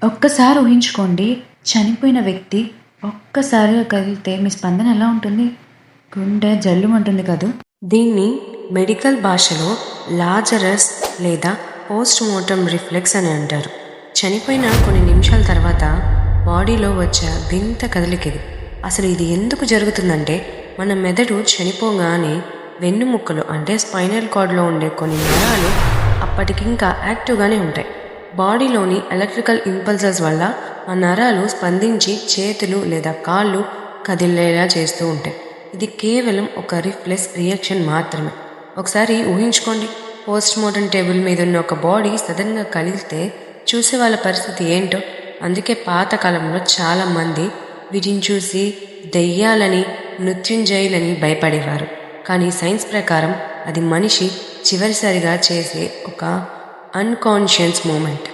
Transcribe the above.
ఒక్కసారి ఊహించుకోండి, చనిపోయిన వ్యక్తి ఒక్కసారిగా కదిలితే మీ స్పందన ఎలా ఉంటుంది? గుండె జల్లుమంటుంది కదూ! దీన్ని మెడికల్ భాషలో లాజరస్ లేదా పోస్ట్ మార్టం రిఫ్లెక్స్ అని అంటారు. చనిపోయిన కొన్ని నిమిషాల తర్వాత బాడీలో వచ్చే వింత కదలికిది. అసలు ఇది ఎందుకు జరుగుతుందంటే, మన మెదడు చనిపోగానే వెన్నుముక్కలు అంటే స్పైనల్ కార్డ్లో ఉండే కొన్ని నరాలు అప్పటికింకా యాక్టివ్గానే ఉంటాయి. బాడీలోని ఎలక్ట్రికల్ ఇంపల్సెస్ వల్ల ఆ నరాలు స్పందించి చేతులు లేదా కాళ్ళు కదిలేలా చేస్తూ ఉంటాయి. ఇది కేవలం ఒక రిఫ్లెక్స్ రియాక్షన్ మాత్రమే. ఒకసారి ఊహించుకోండి, పోస్ట్ మార్టం టేబుల్ మీద ఉన్న ఒక బాడీ సడన్గా కదిలితే చూసే వాళ్ళ పరిస్థితి ఏంటో. అందుకే పాతకాలంలో చాలామంది వీటిని చూసి దెయ్యాలని, మృత్యుంజయులని భయపడేవారు. కానీ సైన్స్ ప్రకారం అది మనిషి చివరిసారిగా చేసే ఒక అన్కాన్షియస్ మూమెంట్.